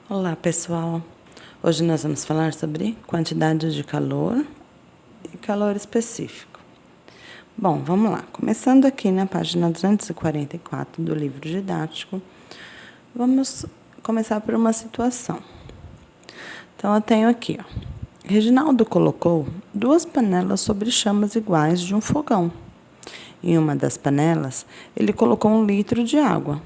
Olá, pessoal. Hoje nós vamos falar sobre quantidade de calor e calor específico. Bom, vamos lá. Começando aqui na página 244 do livro didático, vamos começar por uma situação. Então, eu tenho aqui, Reginaldo colocou 2 panelas sobre chamas iguais de um fogão. Em uma das panelas, ele colocou 1 litro de água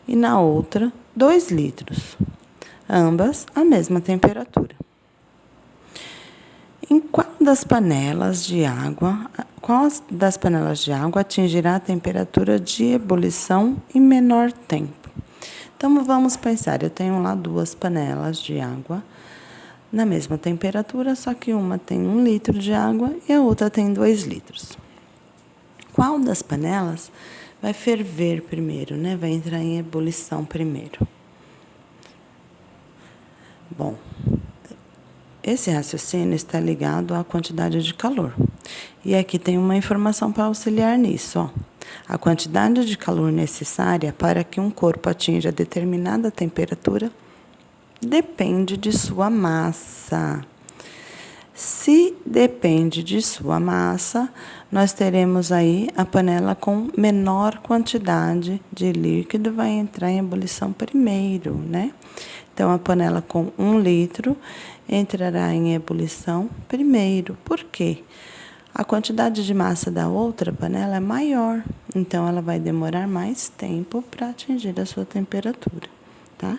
e na outra, 2 litros. Ambas a mesma temperatura. Qual das panelas de água atingirá a temperatura de ebulição em menor tempo? Então, vamos pensar, eu tenho lá 2 panelas de água na mesma temperatura, só que uma tem 1 litro de água e a outra tem 2 litros. Qual das panelas vai ferver primeiro, né? Vai entrar em ebulição primeiro? Bom, esse raciocínio está ligado à quantidade de calor. E aqui tem uma informação para auxiliar nisso. Ó. A quantidade de calor necessária para que um corpo atinja determinada temperatura depende de sua massa. Se depende de sua massa, nós teremos aí a panela com menor quantidade de líquido vai entrar em ebulição primeiro, né? Então, a panela com 1 litro entrará em ebulição primeiro. Por quê? A quantidade de massa da outra panela é maior, então ela vai demorar mais tempo para atingir a sua temperatura, tá?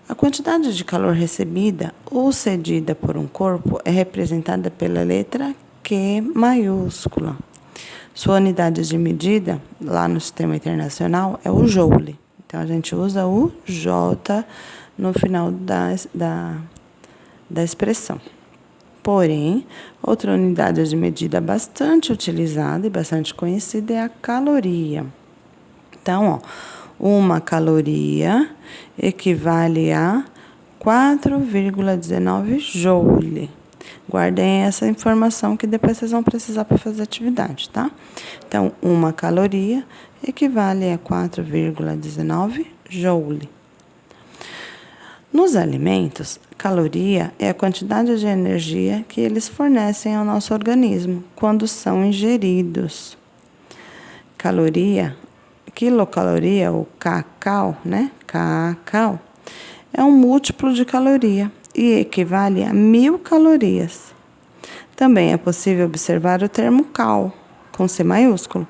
A quantidade de calor recebida ou cedida por um corpo é representada pela letra Q maiúscula. Sua unidade de medida, lá no sistema internacional, é o joule. Então, a gente usa o J no final da expressão. Porém, outra unidade de medida bastante utilizada e bastante conhecida é a caloria. Então, uma caloria equivale a 4,19 joule. Guardem essa informação que depois vocês vão precisar para fazer atividade, tá? Então, uma caloria equivale a 4,19 joule. Nos alimentos, caloria é a quantidade de energia que eles fornecem ao nosso organismo quando são ingeridos. Quilocaloria, ou kcal, né? Kcal, é um múltiplo de caloria e equivale a 1.000 calorias. Também é possível observar o termo cal, com C maiúsculo,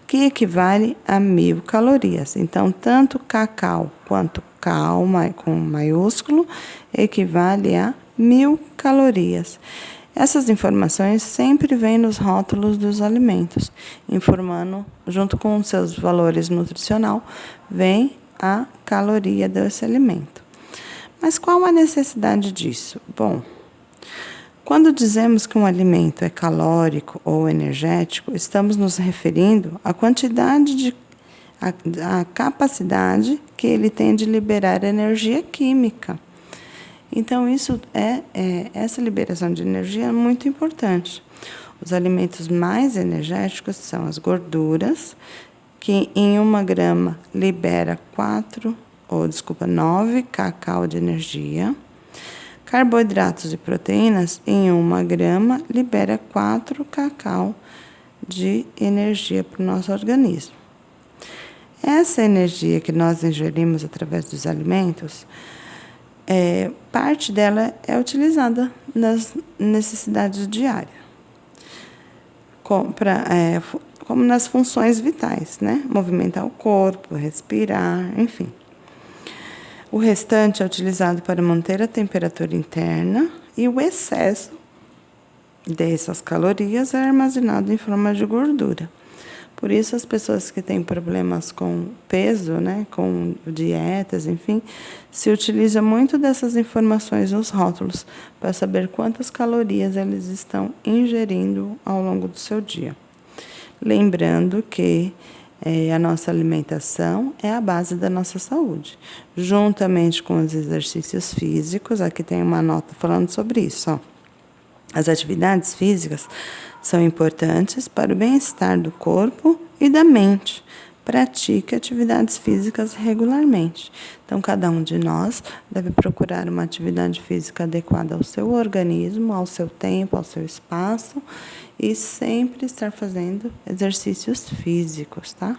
que equivale a 1.000 calorias. Então, tanto kcal quanto cal com maiúsculo equivale a 1.000 calorias. Essas informações sempre vêm nos rótulos dos alimentos, informando, junto com seus valores nutricional, vem a caloria desse alimento. Mas qual a necessidade disso? Bom, quando dizemos que um alimento é calórico ou energético, estamos nos referindo à quantidade à capacidade que ele tem de liberar energia química. Então, essa liberação de energia é muito importante. Os alimentos mais energéticos são as gorduras, que em 1 grama libera 9 kcal de energia. Carboidratos e proteínas, em 1 grama, libera 4 kcal de energia para o nosso organismo. Essa energia que nós ingerimos através dos alimentos, parte dela é utilizada nas necessidades diárias, como nas funções vitais, né? Movimentar o corpo, respirar, enfim. O restante é utilizado para manter a temperatura interna e o excesso dessas calorias é armazenado em forma de gordura. Por isso, as pessoas que têm problemas com peso, né, com dietas, enfim, se utiliza muito dessas informações nos rótulos para saber quantas calorias eles estão ingerindo ao longo do seu dia. Lembrando que a nossa alimentação é a base da nossa saúde. Juntamente com os exercícios físicos, aqui tem uma nota falando sobre isso. Ó. As atividades físicas são importantes para o bem-estar do corpo e da mente, pratique atividades físicas regularmente. Então, cada um de nós deve procurar uma atividade física adequada ao seu organismo, ao seu tempo, ao seu espaço e sempre estar fazendo exercícios físicos, tá?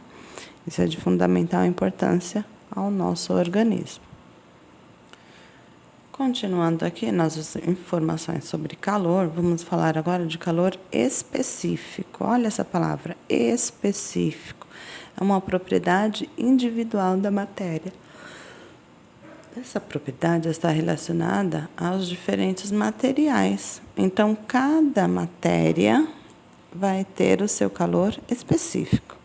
Isso é de fundamental importância ao nosso organismo. Continuando aqui nossas informações sobre calor, vamos falar agora de calor específico. Olha essa palavra, específico. É uma propriedade individual da matéria. Essa propriedade está relacionada aos diferentes materiais. Então, cada matéria vai ter o seu calor específico.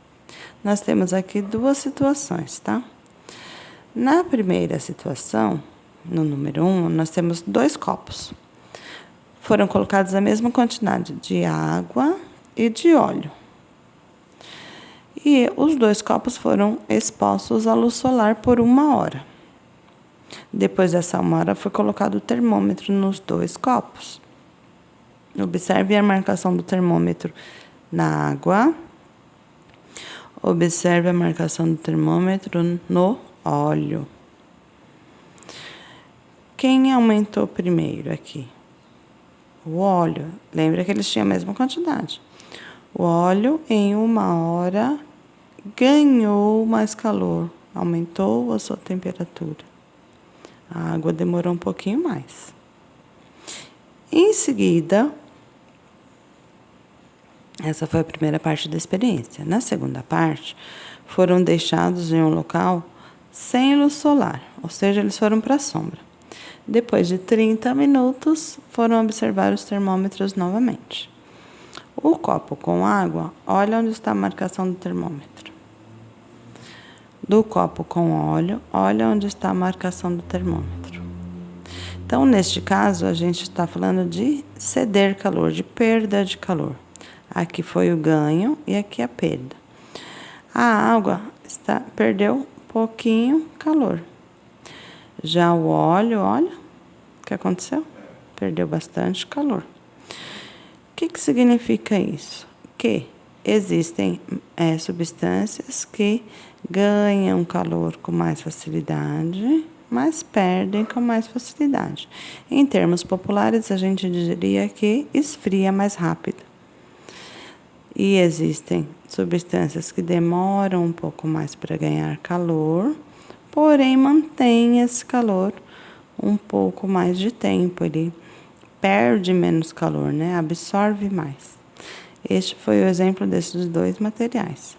Nós temos aqui duas situações, tá? Na primeira situação, no número 1, nós temos 2 copos. Foram colocados a mesma quantidade de água e de óleo. E os 2 copos foram expostos à luz solar por 1 hora. Depois dessa 1 hora, foi colocado o termômetro nos 2 copos. Observe a marcação do termômetro na água. Observe a marcação do termômetro no óleo. Quem aumentou primeiro aqui? O óleo. Lembra que eles tinham a mesma quantidade. O óleo, em 1 hora, ganhou mais calor. Aumentou a sua temperatura. A água demorou um pouquinho mais. Em seguida, essa foi a primeira parte da experiência. Na segunda parte, foram deixados em um local sem luz solar, ou seja, eles foram para a sombra. Depois de 30 minutos, foram observar os termômetros novamente. O copo com água, olha onde está a marcação do termômetro. Do copo com óleo, olha onde está a marcação do termômetro. Então, neste caso, a gente está falando de ceder calor, de perda de calor. Aqui foi o ganho e aqui a perda. A água perdeu pouquinho calor. Já o óleo, olha o que aconteceu. Perdeu bastante calor. O que significa isso? Que existem substâncias que ganham calor com mais facilidade, mas perdem com mais facilidade. Em termos populares, a gente diria que esfria mais rápido. E existem substâncias que demoram um pouco mais para ganhar calor, porém mantém esse calor um pouco mais de tempo. Ele perde menos calor, né? Absorve mais. Este foi o exemplo desses 2 materiais.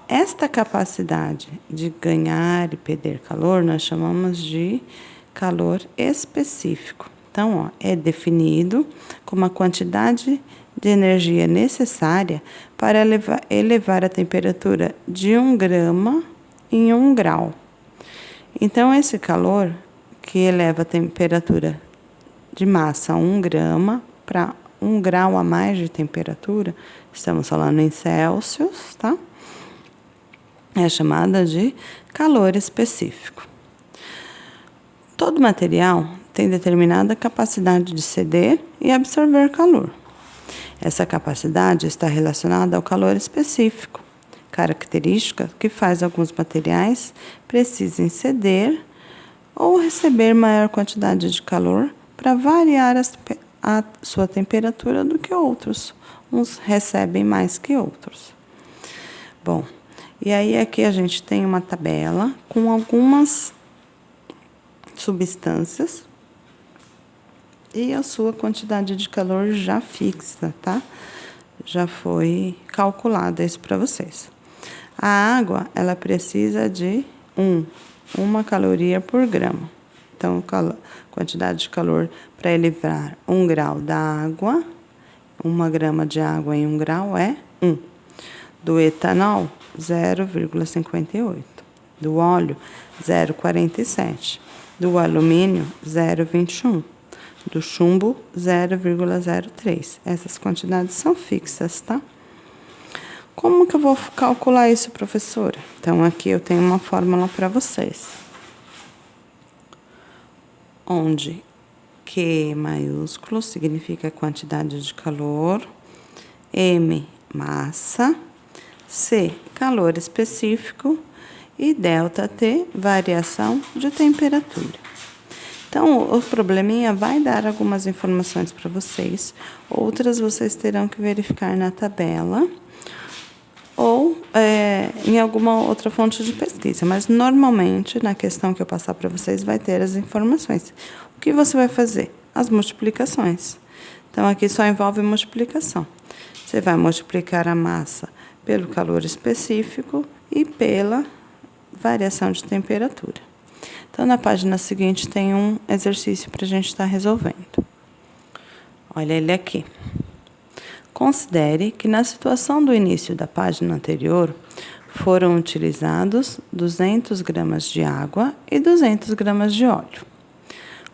Esta capacidade de ganhar e perder calor, nós chamamos de calor específico. Então, é definido como a quantidade de energia necessária para elevar a temperatura de 1 grama em 1 grau. Então, esse calor que eleva a temperatura de massa 1 grama para 1 grau a mais de temperatura, estamos falando em Celsius, tá? É chamada de calor específico. Todo material tem determinada capacidade de ceder e absorver calor. Essa capacidade está relacionada ao calor específico, característica que faz alguns materiais precisem ceder ou receber maior quantidade de calor para variar a sua temperatura do que outros. Uns recebem mais que outros. Bom, e aí aqui a gente tem uma tabela com algumas substâncias e a sua quantidade de calor já fixa, tá? Já foi calculada isso para vocês. A água, ela precisa de 1 caloria por grama. Então, quantidade de calor para elevar 1 grau da água, 1 grama de água em 1 grau é 1. Do etanol, 0,58. Do óleo, 0,47. Do alumínio, 0,21. Do chumbo, 0,03. Essas quantidades são fixas, tá? Como que eu vou calcular isso, professora? Então, aqui eu tenho uma fórmula para vocês. Onde Q maiúsculo significa quantidade de calor, M, massa, C, calor específico. E ΔT, variação de temperatura. Então, o probleminha vai dar algumas informações para vocês. Outras vocês terão que verificar na tabela ou em alguma outra fonte de pesquisa. Mas, normalmente, na questão que eu passar para vocês, vai ter as informações. O que você vai fazer? As multiplicações. Então, aqui só envolve multiplicação. Você vai multiplicar a massa pelo calor específico e pela variação de temperatura. Então, na página seguinte, tem um exercício para a gente estar resolvendo. Olha ele aqui. Considere que na situação do início da página anterior, foram utilizados 200 gramas de água e 200 gramas de óleo.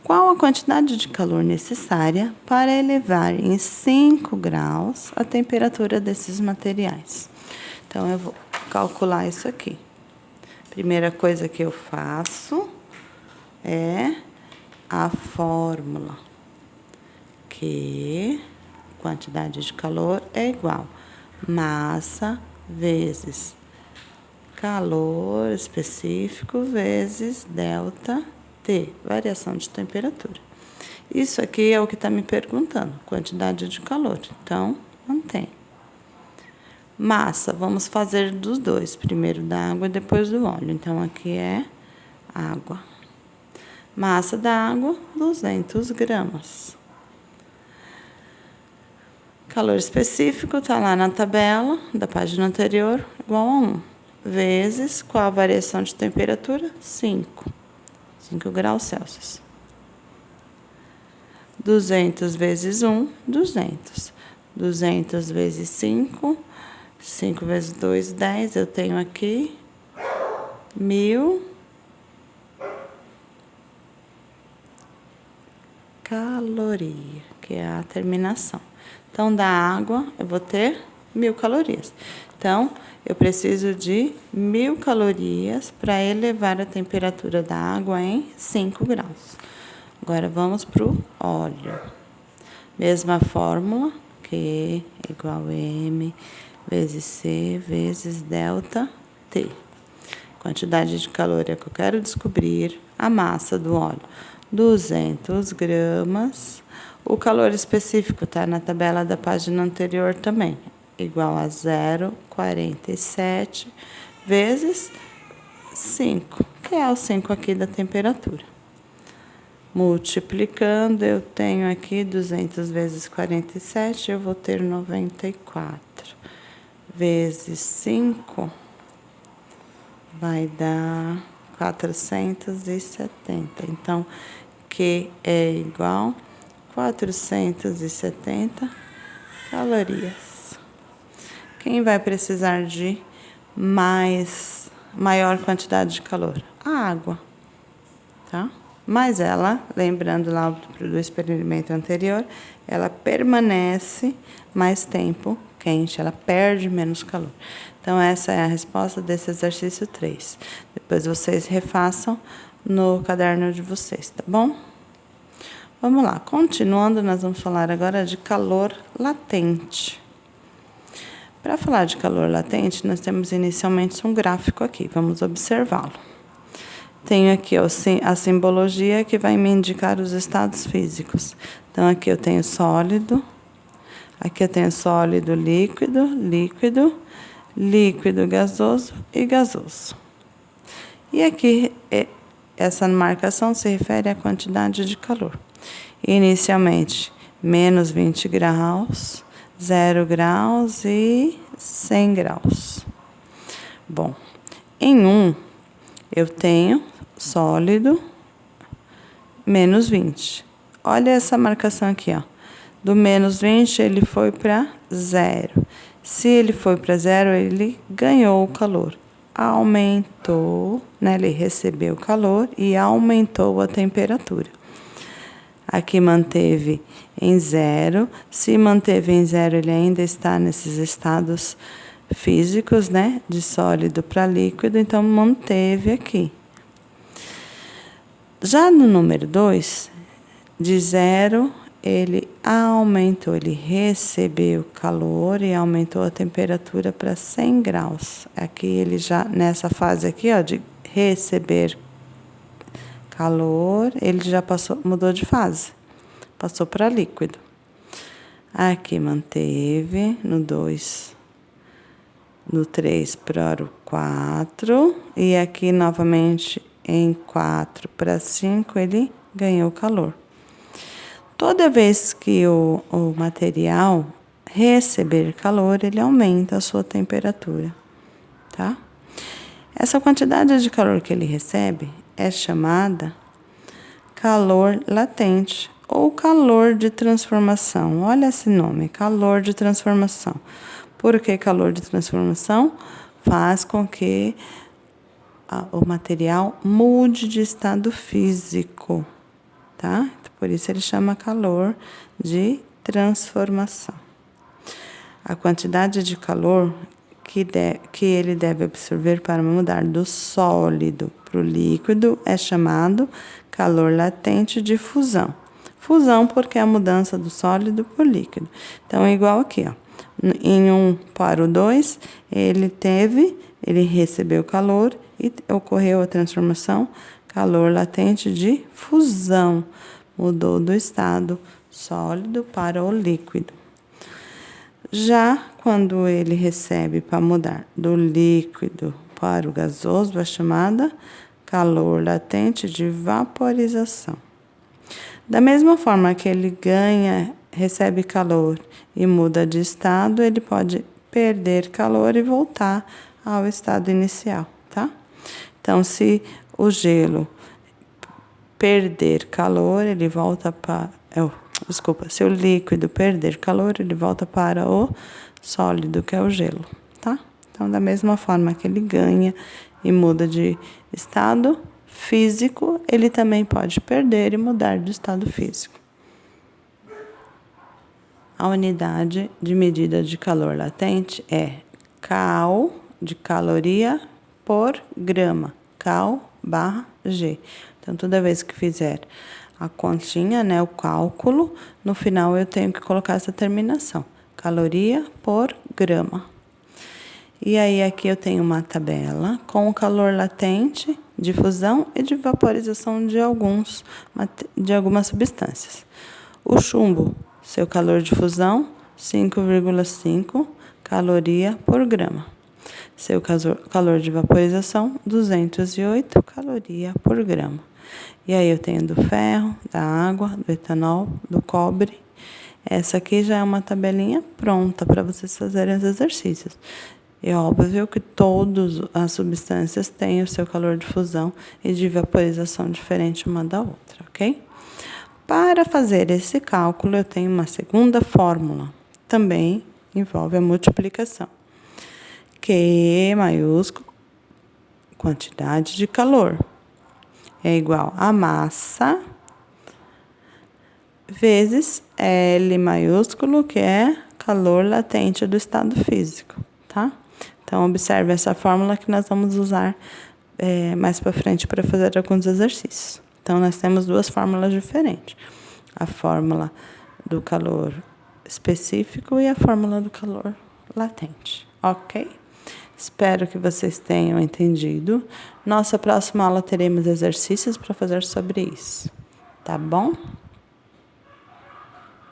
Qual a quantidade de calor necessária para elevar em 5 graus a temperatura desses materiais? Então, eu vou calcular isso aqui. Primeira coisa que eu faço é a fórmula, que quantidade de calor é igual massa vezes calor específico vezes ΔT, variação de temperatura. Isso aqui é o que está me perguntando, quantidade de calor. Então, mantém. Massa, vamos fazer dos dois, primeiro da água e depois do óleo. Então, aqui é água. Massa da água, 200 gramas. Calor específico, está lá na tabela da página anterior, igual a 1. Vezes, qual a variação de temperatura? 5 graus Celsius. 200 vezes 1, 200. 200 vezes 5, 5 vezes 2, 10. Eu tenho aqui 1000 caloria, que é a terminação. Então, da água, eu vou ter 1000 calorias. Então, eu preciso de 1000 calorias para elevar a temperatura da água em 5 graus. Agora, vamos para o óleo. Mesma fórmula, Q igual a M vezes C vezes ΔT. Quantidade de calor é que eu quero descobrir. A massa do óleo, 200 gramas. O calor específico está na tabela da página anterior também, igual a 0,47 vezes 5, que é o 5 aqui da temperatura. Multiplicando, eu tenho aqui 200 vezes 47, eu vou ter 94. Vezes 5, vai dar 470. Então, Q é igual a 470 calorias. Quem vai precisar de maior quantidade de calor? A água, tá? Mas ela, lembrando lá do experimento anterior, ela permanece mais tempo quente, ela perde menos calor. Então, essa é a resposta desse exercício 3. Depois vocês refaçam no caderno de vocês, tá bom? Vamos lá, continuando, nós vamos falar agora de calor latente. Para falar de calor latente, nós temos inicialmente um gráfico aqui, vamos observá-lo. Tenho aqui a simbologia que vai me indicar os estados físicos. Então, aqui eu tenho sólido, aqui eu tenho sólido, líquido, líquido, líquido, gasoso e gasoso. E aqui, essa marcação se refere à quantidade de calor. Inicialmente, menos 20 graus, 0 graus e 100 graus. Bom, em 1, eu tenho sólido, menos 20. Olha essa marcação aqui, ó. Do menos 20, ele foi para 0. Se ele foi para 0, ele ganhou o calor. Aumentou, né? Ele recebeu calor e aumentou a temperatura. Aqui manteve em 0. Se manteve em 0, ele ainda está nesses estados físicos, né? De sólido para líquido, então manteve aqui. Já no número 2, de 0, ele aumentou, ele recebeu calor e aumentou a temperatura para 100 graus. Aqui ele já, nessa fase aqui, ó, de receber calor, ele já mudou de fase, passou para líquido. Aqui manteve no 2, no 3 para o 4, e aqui novamente em 4 para 5 ele ganhou calor. Toda vez que o material receber calor, ele aumenta a sua temperatura, tá? Essa quantidade de calor que ele recebe é chamada calor latente ou calor de transformação. Olha esse nome, calor de transformação. Por que calor de transformação? Faz com que o material mude de estado físico, tá? Por isso ele chama calor de transformação. A quantidade de calor que ele deve absorver para mudar do sólido para o líquido é chamado calor latente de fusão. Fusão porque é a mudança do sólido para o líquido. Então, é igual aqui, ó. Em 1 para o 2, ele recebeu calor e ocorreu a transformação calor latente de fusão. Mudou do estado sólido para o líquido. Já quando ele recebe para mudar do líquido para o gasoso, é chamada calor latente de vaporização. Da mesma forma que ele recebe calor e muda de estado, ele pode perder calor e voltar ao estado inicial, tá? Então, se o gelo perder calor, ele volta para... se o líquido perder calor, ele volta para o sólido, que é o gelo, tá? Então, da mesma forma que ele ganha e muda de estado físico, ele também pode perder e mudar de estado físico. A unidade de medida de calor latente é Cal, de caloria, por grama. Cal/G. Então, toda vez que fizer a continha, né, o cálculo, no final eu tenho que colocar essa terminação. Caloria por grama. E aí, aqui eu tenho uma tabela com o calor latente de fusão e de vaporização de algumas substâncias. O chumbo, seu calor de fusão, 5,5 caloria por grama. Seu calor de vaporização, 208 caloria por grama. E aí eu tenho do ferro, da água, do etanol, do cobre. Essa aqui já é uma tabelinha pronta para vocês fazerem os exercícios. É óbvio que todas as substâncias têm o seu calor de fusão e de vaporização diferente uma da outra, ok? Para fazer esse cálculo, eu tenho uma segunda fórmula. Também envolve a multiplicação. Q maiúsculo, quantidade de calor, é igual a massa vezes L maiúsculo, que é calor latente do estado físico, tá? Então, observe essa fórmula que nós vamos usar mais para frente para fazer alguns exercícios. Então, nós temos duas fórmulas diferentes. A fórmula do calor específico e a fórmula do calor latente, ok? Espero que vocês tenham entendido. Nossa próxima aula teremos exercícios para fazer sobre isso, tá bom?